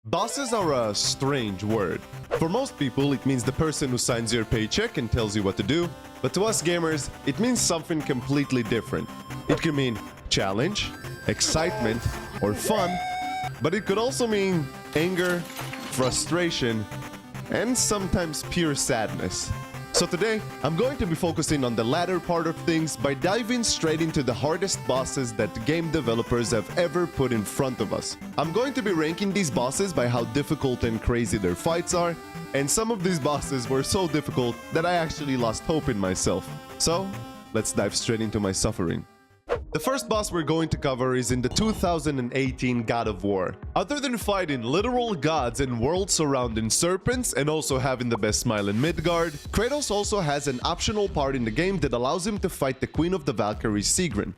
Bosses are a strange word. For most people, it means the person who signs your paycheck and tells you what to do, but to us gamers, it means something completely different. It can mean challenge, excitement, or fun, but it could also mean anger, frustration, and sometimes pure sadness. So today, I'm going to be focusing on the latter part of things by diving straight into the hardest bosses that game developers have ever put in front of us. I'm going to be ranking these bosses by how difficult and crazy their fights are, and some of these bosses were so difficult that I actually lost hope in myself. So, let's dive straight into my suffering. The first boss we're going to cover is in the 2018 God of War. Other than fighting literal gods and worlds surrounding serpents and also having the best smile in Midgard, Kratos also has an optional part in the game that allows him to fight the Queen of the Valkyries, Sigrun.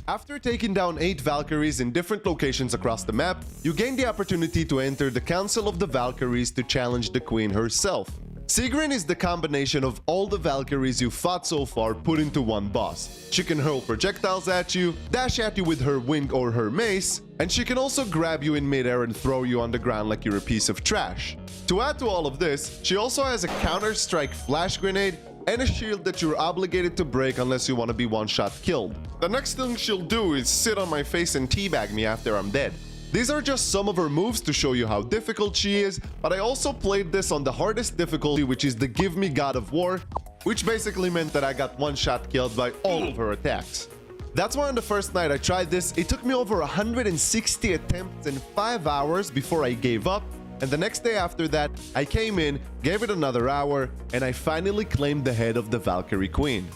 After taking down 8 Valkyries in different locations across the map, you gain the opportunity to enter the Council of the Valkyries to challenge the Queen herself. Sigrun is the combination of all the Valkyries you fought so far put into one boss. She can hurl projectiles at you, dash at you with her wing or her mace, and she can also grab you in midair and throw you on the ground like you're a piece of trash. To add to all of this, she also has a counter-strike flash grenade and a shield that you're obligated to break unless you want to be one-shot killed. The next thing she'll do is sit on my face and teabag me after I'm dead. These are just some of her moves to show you how difficult she is, but I also played this on the hardest difficulty, which is the Give Me God of War, which basically meant that I got one-shot killed by all of her attacks. That's why on the first night I tried this, it took me over 160 attempts and 5 hours before I gave up, and the next day after that, I came in, gave it another hour, and I finally claimed the head of the Valkyrie Queen.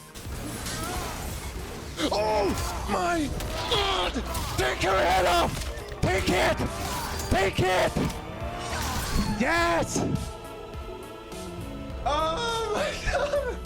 Oh my god! Take her head off! Take it! Take it! Yes! Oh my god!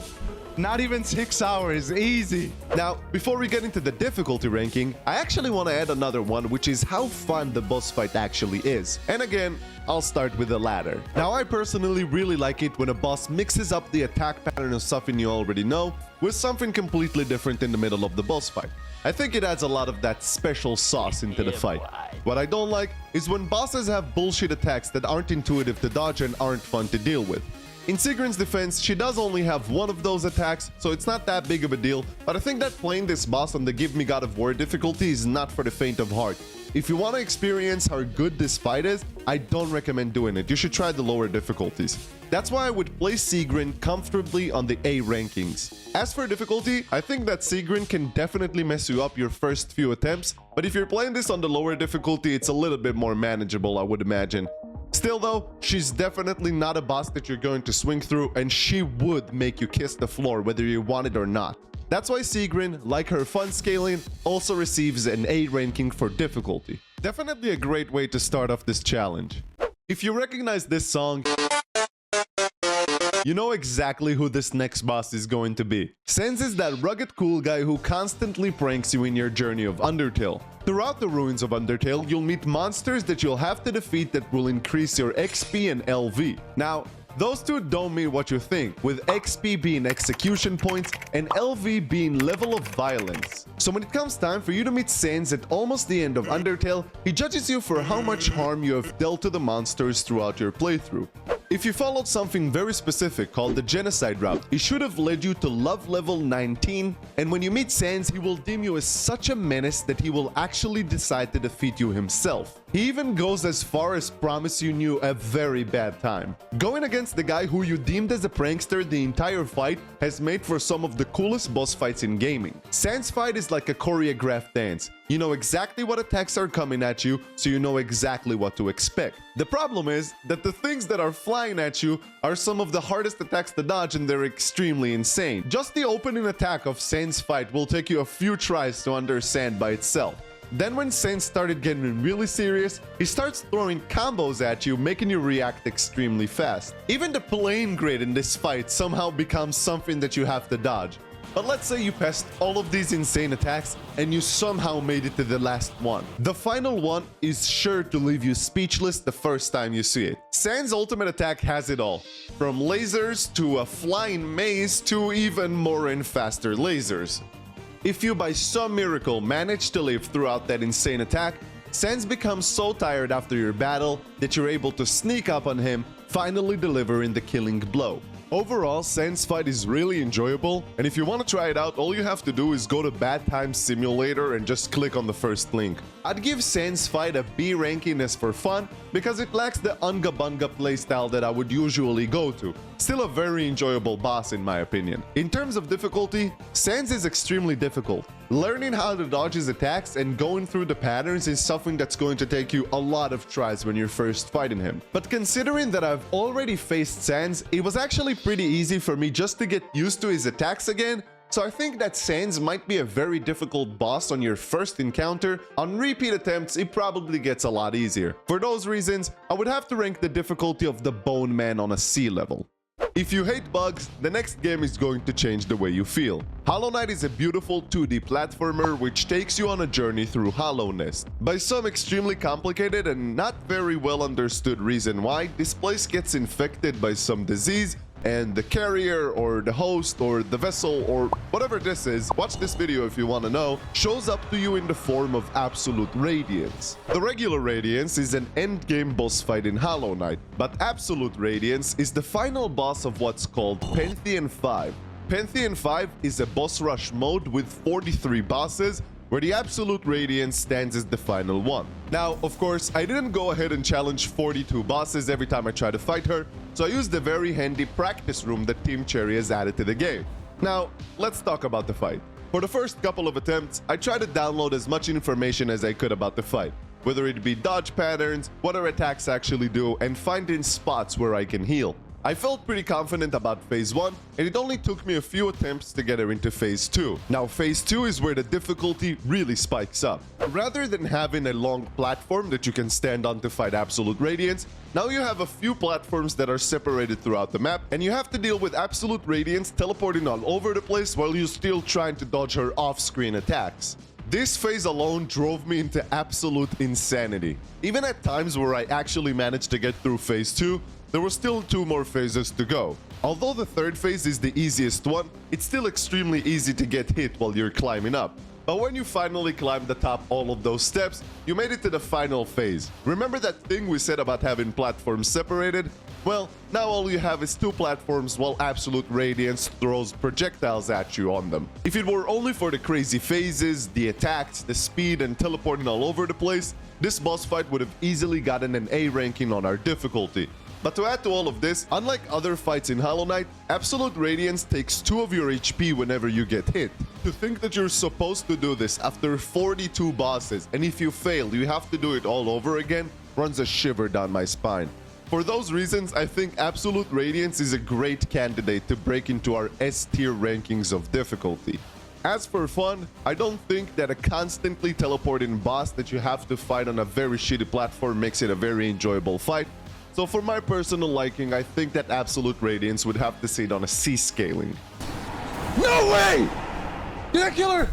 Not even 6 hours, easy. Now, before we get into the difficulty ranking, I actually want to add another one, which is how fun the boss fight actually is. And again, I'll start with the latter. Now, I personally really like it when a boss mixes up the attack pattern of something you already know with something completely different in the middle of the boss fight. I think it adds a lot of that special sauce into the fight. What I don't like is when bosses have bullshit attacks that aren't intuitive to dodge and aren't fun to deal with. In Sigrun's defense, she does only have one of those attacks, so it's not that big of a deal, but I think that playing this boss on the Give Me God of War difficulty is not for the faint of heart. If you want to experience how good this fight is, I don't recommend doing it. You should try the lower difficulties. That's why I would place Sigrun comfortably on the A rankings. As for difficulty, I think that Sigrun can definitely mess you up your first few attempts, but if you're playing this on the lower difficulty, it's a little bit more manageable, I would imagine. Still though, she's definitely not a boss that you're going to swing through, and she would make you kiss the floor whether you want it or not. That's why Sigrun, like her fun scaling, also receives an A ranking for difficulty. Definitely a great way to start off this challenge. If you recognize this song, you know exactly who this next boss is going to be. Sans is that rugged cool guy who constantly pranks you in your journey of Undertale. Throughout the ruins of Undertale, you'll meet monsters that you'll have to defeat that will increase your XP and LV. Now, those two don't mean what you think, with XP being execution points and LV being level of violence. So when it comes time for you to meet Sans at almost the end of Undertale, he judges you for how much harm you have dealt to the monsters throughout your playthrough. If you followed something very specific called the genocide route, it should have led you to love level 19, and when you meet Sans, he will deem you as such a menace that he will actually decide to defeat you himself. He even goes as far as promising you a very bad time. Going against the guy who you deemed as a prankster the entire fight has made for some of the coolest boss fights in gaming. Sans' fight is like a choreographed dance. You know exactly what attacks are coming at you, so you know exactly what to expect. The problem is that the things that are flying at you are some of the hardest attacks to dodge, and they're extremely insane. Just the opening attack of Sans' fight will take you a few tries to understand by itself. Then when Sans started getting really serious, he starts throwing combos at you, making you react extremely fast. Even the plane grid in this fight somehow becomes something that you have to dodge. But let's say you passed all of these insane attacks and you somehow made it to the last one. The final one is sure to leave you speechless the first time you see it. Sans' ultimate attack has it all, from lasers to a flying maze to even more and faster lasers. If you by some miracle manage to live throughout that insane attack, Sans becomes so tired after your battle that you're able to sneak up on him, finally delivering the killing blow. Overall, Sans fight is really enjoyable, and if you want to try it out, all you have to do is go to Bad Time Simulator and just click on the first link. I'd give Sans fight a B ranking as for fun, because it lacks the Unga Bunga playstyle that I would usually go to. Still a very enjoyable boss in my opinion. In terms of difficulty, Sans is extremely difficult. Learning how to dodge his attacks and going through the patterns is something that's going to take you a lot of tries when you're first fighting him. But considering that I've already faced Sans, it was actually pretty easy for me just to get used to his attacks again, so I think that Sans might be a very difficult boss on your first encounter. On repeat attempts, it probably gets a lot easier. For those reasons, I would have to rank the difficulty of the Bone Man on a C level. If you hate bugs, the next game is going to change the way you feel. Hollow Knight is a beautiful 2D platformer which takes you on a journey through Hollowness. By some extremely complicated and not very well understood reason why, this place gets infected by some disease, and the carrier or the host or the vessel or whatever this is, watch this video if you want to know, shows up to you in the form of Absolute Radiance. The regular Radiance is an endgame boss fight in Hollow Knight, but Absolute Radiance is the final boss of what's called Pantheon 5. Pantheon 5 is a boss rush mode with 43 bosses, where the Absolute Radiance stands as the final one. Now, of course, I didn't go ahead and challenge 42 bosses every time I try to fight her, so I used the very handy practice room that Team Cherry has added to the game. Now, let's talk about the fight. For the first couple of attempts, I tried to download as much information as I could about the fight, whether it be dodge patterns, what her attacks actually do, and finding spots where I can heal. I felt pretty confident about Phase 1, and it only took me a few attempts to get her into Phase 2. Now, Phase 2 is where the difficulty really spikes up. Rather than having a long platform that you can stand on to fight Absolute Radiance, now you have a few platforms that are separated throughout the map, and you have to deal with Absolute Radiance teleporting all over the place while you're still trying to dodge her off-screen attacks. This phase alone drove me into absolute insanity. Even at times where I actually managed to get through Phase 2, there were still 2 more phases to go. Although the third phase is the easiest one, it's still extremely easy to get hit while you're climbing up. But when you finally climb the top all of those steps, you made it to the final phase. Remember that thing we said about having platforms separated? Well, now all you have is 2 platforms while Absolute Radiance throws projectiles at you on them. If it were only for the crazy phases, the attacks, the speed, and teleporting all over the place, this boss fight would have easily gotten an A ranking on our difficulty. But to add to all of this, unlike other fights in Hollow Knight, Absolute Radiance takes 2 of your HP whenever you get hit. To think that you're supposed to do this after 42 bosses, and if you fail, you have to do it all over again, runs a shiver down my spine. For those reasons, I think Absolute Radiance is a great candidate to break into our S-tier rankings of difficulty. As for fun, I don't think that a constantly teleporting boss that you have to fight on a very shitty platform makes it a very enjoyable fight. So for my personal liking, I think that Absolute Radiance would have to sit on a C scaling. No way! Did I kill her?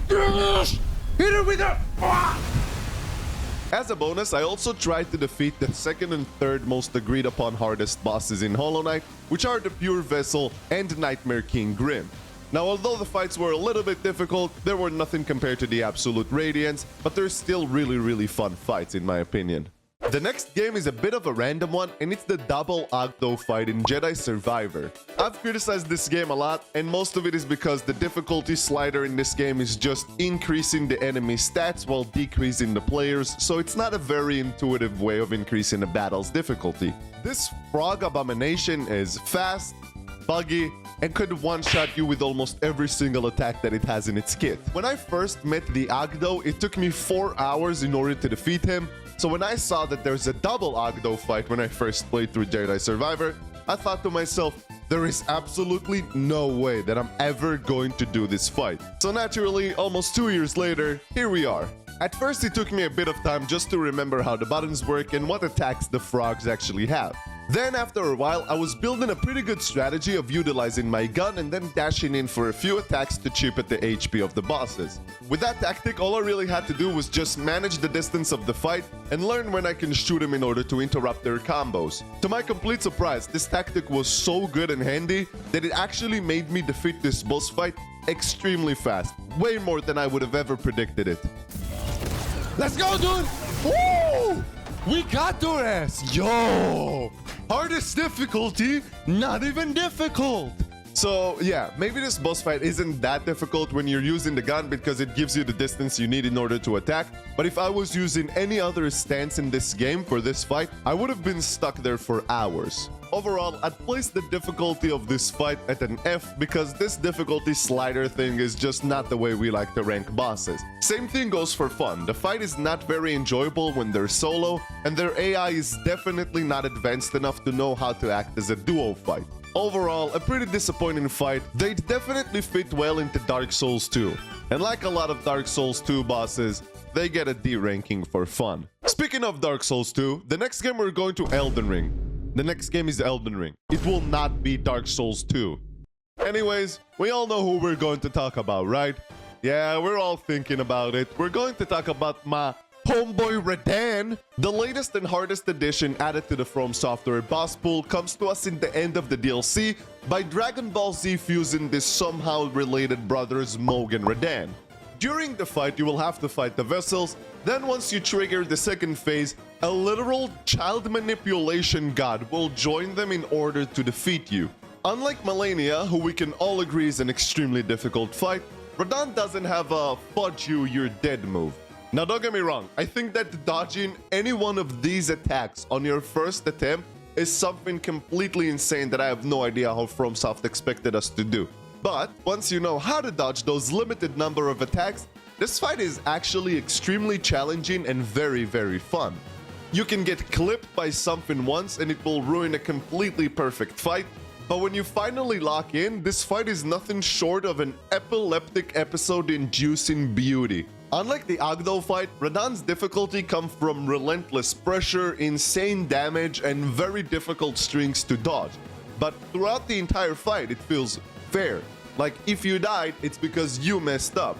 Yes! Hit her with a... As a bonus, I also tried to defeat the second and third most agreed upon hardest bosses in Hollow Knight, which are the Pure Vessel and Nightmare King Grim. Now, although the fights were a little bit difficult, there were nothing compared to the Absolute Radiance, but they're still really fun fights in my opinion. The next game is a bit of a random one, and it's the double Oggdo fight in Jedi Survivor. I've criticized this game a lot, and most of it is because the difficulty slider in this game is just increasing the enemy stats while decreasing the players, so it's not a very intuitive way of increasing a battle's difficulty. This frog abomination is fast, buggy, and could one-shot you with almost every single attack that it has in its kit. When I first met the Oggdo, it took me 4 hours in order to defeat him. So when I saw that there's a double Oggdo fight when I first played through Jedi Survivor, I thought to myself, there is absolutely no way that I'm ever going to do this fight. So naturally, almost 2 years later, here we are. At first, it took me a bit of time just to remember how the buttons work and what attacks the frogs actually have. Then after a while, I was building a pretty good strategy of utilizing my gun and then dashing in for a few attacks to chip at the HP of the bosses. With that tactic, all I really had to do was just manage the distance of the fight and learn when I can shoot them in order to interrupt their combos. To my complete surprise, this tactic was so good and handy that it actually made me defeat this boss fight extremely fast, way more than I would have ever predicted it. Let's go, dude. Woo! We got their ass. Yo. Hardest difficulty, not even difficult. So yeah, maybe this boss fight isn't that difficult when you're using the gun because it gives you the distance you need in order to attack. But if I was using any other stance in this game for this fight, I would have been stuck there for hours. Overall, I'd place the difficulty of this fight at an F because this difficulty slider thing is just not the way we like to rank bosses. Same thing goes for fun. The fight is not very enjoyable when they're solo, and their AI is definitely not advanced enough to know how to act as a duo fight. Overall, a pretty disappointing fight. They'd definitely fit well into Dark Souls 2. And like a lot of Dark Souls 2 bosses, they get a D ranking for fun. Speaking of Dark Souls 2, the next game we're going to Elden Ring. The next game is Elden Ring. It will not be Dark Souls 2. Anyways, we all know who we're going to talk about, right? Yeah, we're all thinking about it. We're going to talk about my homeboy Radahn. The latest and hardest addition added to the From Software boss pool comes to us in the end of the DLC by Dragon Ball Z fusing this somehow related brothers Mohg and Radahn. During the fight, you will have to fight the vessels. Then once you trigger the second phase, a literal child manipulation god will join them in order to defeat you. Unlike Malenia, who we can all agree is an extremely difficult fight, Radahn doesn't have a fudge you, you're dead move. Now don't get me wrong, I think that dodging any one of these attacks on your first attempt is something completely insane that I have no idea how FromSoft expected us to do. But once you know how to dodge those limited number of attacks, this fight is actually extremely challenging and very, very fun. You can get clipped by something once and it will ruin a completely perfect fight, but when you finally lock in, this fight is nothing short of an epileptic episode-inducing beauty. Unlike the Oggdo fight, Radahn's difficulty comes from relentless pressure, insane damage, and very difficult strings to dodge. But throughout the entire fight, it feels fair. Like, if you died, it's because you messed up.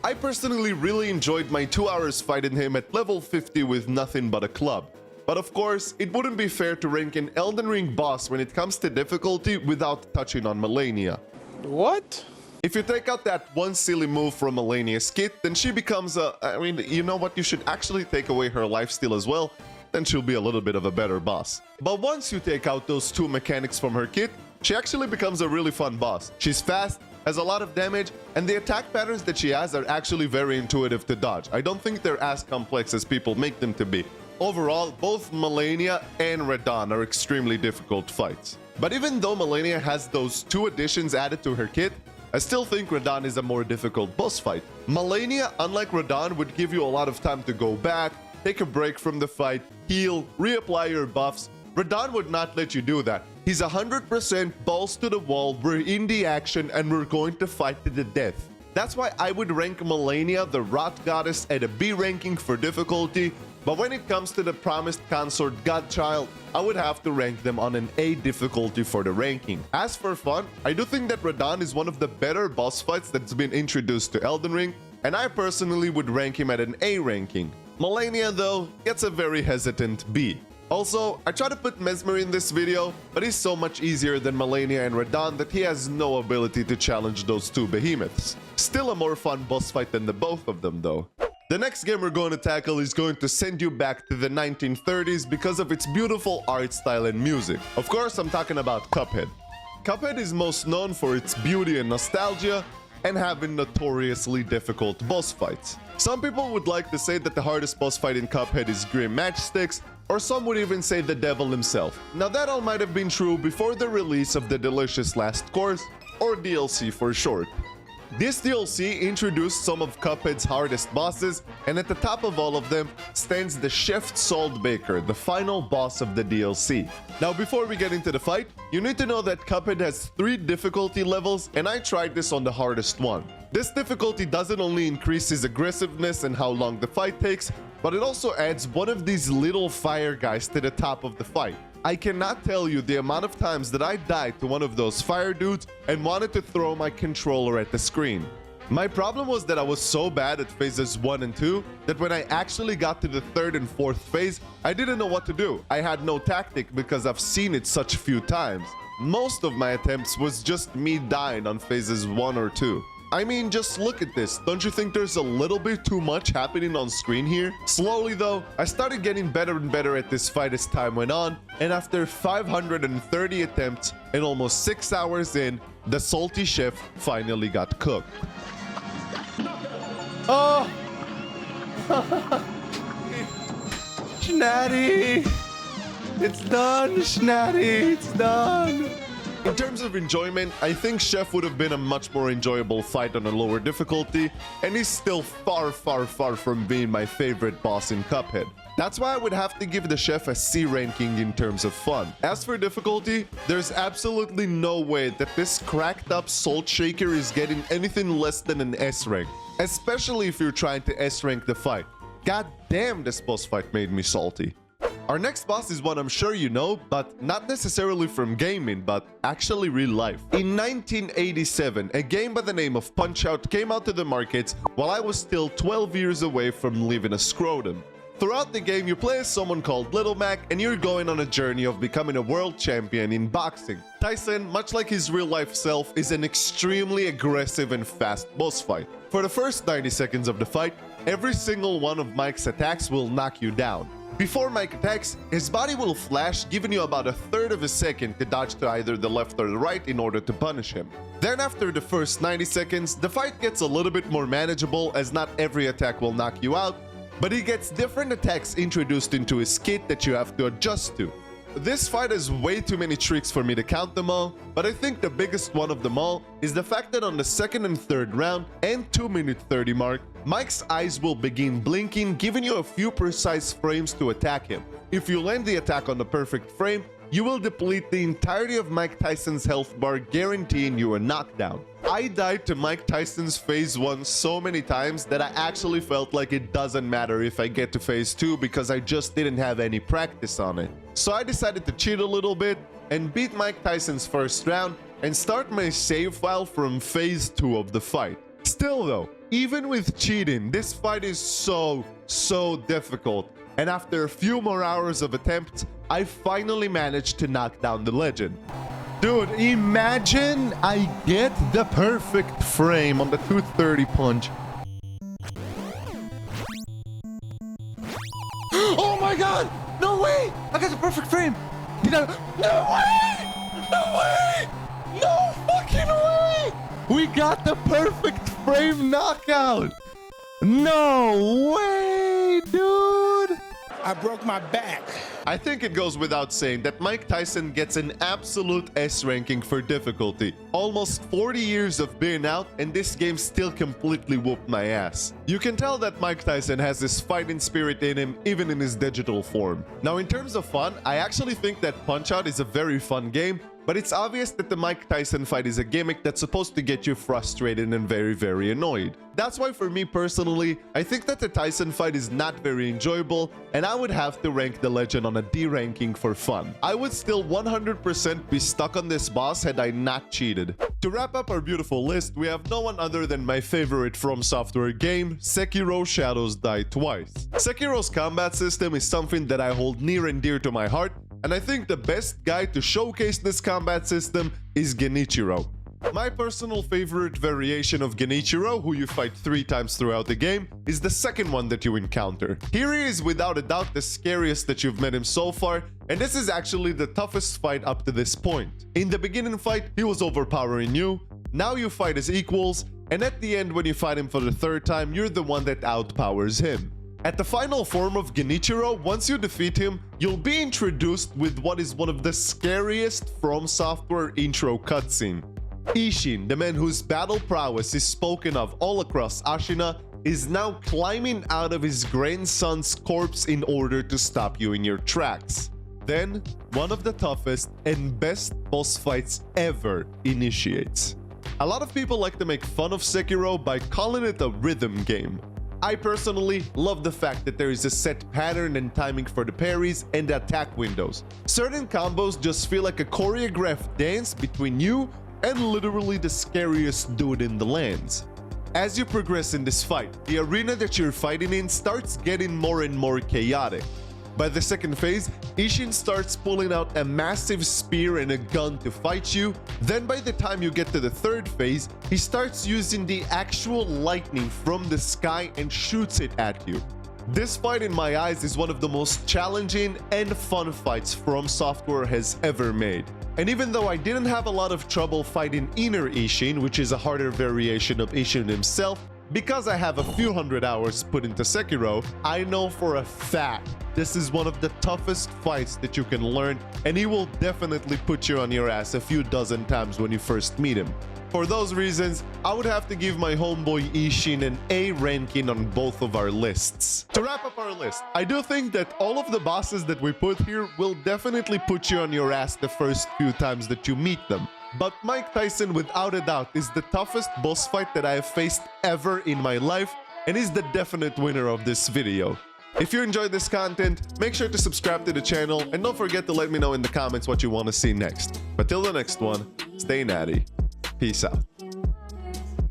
I personally really enjoyed my 2 hours fighting him at level 50 with nothing but a club. But of course, it wouldn't be fair to rank an Elden Ring boss when it comes to difficulty without touching on Malenia. What? If you take out that one silly move from Malenia's kit, then she becomes you know what, you should actually take away her lifesteal as well, then she'll be a little bit of a better boss. But once you take out those two mechanics from her kit, she actually becomes a really fun boss. She's fast, has a lot of damage, and the attack patterns that she has are actually very intuitive to dodge. I don't think they're as complex as people make them to be. Overall, both Malenia and Radahn are extremely difficult fights. But even though Malenia has those two additions added to her kit, I still think Radahn is a more difficult boss fight. Malenia, unlike Radahn, would give you a lot of time to go back, take a break from the fight, heal, reapply your buffs. Radahn would not let you do that. He's 100% balls to the wall, we're in the action, and we're going to fight to the death. That's why I would rank Malenia, the Rot Goddess, at a B ranking for difficulty, but when it comes to the Promised Consort Godchild, I would have to rank them on an A difficulty for the ranking. As for fun, I do think that Radahn is one of the better boss fights that's been introduced to Elden Ring, and I personally would rank him at an A ranking. Malenia, though, gets a very hesitant B. Also, I try to put Mesmer in this video, but he's so much easier than Malenia and Radahn that he has no ability to challenge those two behemoths. Still a more fun boss fight than the both of them, though. The next game we're going to tackle is going to send you back to the 1930s because of its beautiful art style and music. Of course, I'm talking about Cuphead. Cuphead is most known for its beauty and nostalgia, and having notoriously difficult boss fights. Some people would like to say that the hardest boss fight in Cuphead is Grim Matchsticks, or some would even say the devil himself. Now that all might have been true before the release of the delicious Last Course, or DLC for short. This DLC introduced some of Cuphead's hardest bosses, and at the top of all of them stands the Chef Saltbaker, the final boss of the DLC. Now before we get into the fight, you need to know that Cuphead has 3 difficulty levels, and I tried this on the hardest one. This difficulty doesn't only increase his aggressiveness and how long the fight takes, but it also adds one of these little fire guys to the top of the fight. I cannot tell you the amount of times that I died to one of those fire dudes and wanted to throw my controller at the screen. My problem was that I was so bad at phases 1 and 2 that when I actually got to the 3rd and 4th phase, I didn't know what to do. I had no tactic because I've seen it such few times. Most of my attempts was just me dying on phases 1 or 2. I mean, just look at this. Don't you think there's a little bit too much happening on screen here? Slowly though, I started getting better and better at this fight as time went on, and after 530 attempts and almost 6 hours in, the salty chef finally got cooked. Oh! ImNatty! It's done, ImNatty! It's done! In terms of enjoyment, I think Chef would have been a much more enjoyable fight on a lower difficulty, and he's still far from being my favorite boss in Cuphead. That's why I would have to give the Chef a C ranking in terms of fun. As for difficulty, there's absolutely no way that this cracked up Salt Shaker is getting anything less than an S rank, especially if you're trying to S rank the fight. God damn, this boss fight made me salty. Our next boss is one I'm sure you know, but not necessarily from gaming, but actually real life. In 1987, a game by the name of Punch-Out came out to the markets while I was still 12 years away from leaving a scrotum. Throughout the game, you play as someone called Little Mac, and you're going on a journey of becoming a world champion in boxing. Tyson, much like his real-life self, is an extremely aggressive and fast boss fight. For the first 90 seconds of the fight, every single one of Mike's attacks will knock you down. Before Mike attacks, his body will flash, giving you about a third of a second to dodge to either the left or the right in order to punish him. Then after the first 90 seconds, the fight gets a little bit more manageable as not every attack will knock you out, but he gets different attacks introduced into his kit that you have to adjust to. This fight has way too many tricks for me to count them all, but I think the biggest one of them all is the fact that on the second and third round and 2-minute 30 mark, Mike's eyes will begin blinking, giving you a few precise frames to attack him. If you land the attack on the perfect frame, you will deplete the entirety of Mike Tyson's health bar, guaranteeing you a knockdown. I died to Mike Tyson's phase 1 so many times that I actually felt like it doesn't matter if I get to phase 2 because I just didn't have any practice on it. So I decided to cheat a little bit and beat Mike Tyson's first round and start my save file from phase 2 of the fight. Still though, even with cheating, this fight is so difficult. And after a few more hours of attempts, I finally managed to knock down the legend. Dude, imagine I get the perfect frame on the 230 punch. Oh my god! No way! I got the perfect frame! No way! No way! No fucking way! We got the perfect frame knockout! No way, dude! I broke my back. I think it goes without saying that Mike Tyson gets an absolute S ranking for difficulty. Almost 40 years of being out, and this game still completely whooped my ass. You can tell that Mike Tyson has this fighting spirit in him, even in his digital form. Now, in terms of fun, I actually think that Punch-Out is a very fun game, but it's obvious that the Mike Tyson fight is a gimmick that's supposed to get you frustrated and very annoyed. That's why for me personally, I think that the Tyson fight is not very enjoyable, and I would have to rank the legend on a D ranking for fun. I would still 100% be stuck on this boss had I not cheated. To wrap up our beautiful list, we have no one other than my favorite From Software game, Sekiro Shadows Die Twice. Sekiro's combat system is something that I hold near and dear to my heart, and I think the best guy to showcase this combat system is Genichiro. My personal favorite variation of Genichiro, who you fight 3 times throughout the game, is the second one that you encounter. Here he is without a doubt the scariest that you've met him so far, and this is actually the toughest fight up to this point. In the beginning fight, he was overpowering you, now you fight as equals, and at the end when you fight him for the 3rd time, you're the one that outpowers him. At the final form of Genichiro, once you defeat him, you'll be introduced with what is one of the scariest From Software intro cutscene. Isshin, the man whose battle prowess is spoken of all across Ashina, is now climbing out of his grandson's corpse in order to stop you in your tracks. Then, one of the toughest and best boss fights ever initiates. A lot of people like to make fun of Sekiro by calling it a rhythm game. I personally love the fact that there is a set pattern and timing for the parries and the attack windows. Certain combos just feel like a choreographed dance between you and literally the scariest dude in the lands. As you progress in this fight, the arena that you're fighting in starts getting more and more chaotic. By the second phase, Isshin starts pulling out a massive spear and a gun to fight you. Then by the time you get to the third phase, he starts using the actual lightning from the sky and shoots it at you. This fight in my eyes is one of the most challenging and fun fights From Software has ever made. And even though I didn't have a lot of trouble fighting Inner Isshin, which is a harder variation of Isshin himself, because I have a few hundred hours put into Sekiro, I know for a fact this is one of the toughest fights that you can learn, and he will definitely put you on your ass a few dozen times when you first meet him. For those reasons, I would have to give my homeboy Isshin an A ranking on both of our lists. To wrap up our list, I do think that all of the bosses that we put here will definitely put you on your ass the first few times that you meet them. But Mike Tyson, without a doubt, is the toughest boss fight that I have faced ever in my life, and is the definite winner of this video. If you enjoyed this content, make sure to subscribe to the channel, and don't forget to let me know in the comments what you want to see next. But till the next one, stay natty. Peace out.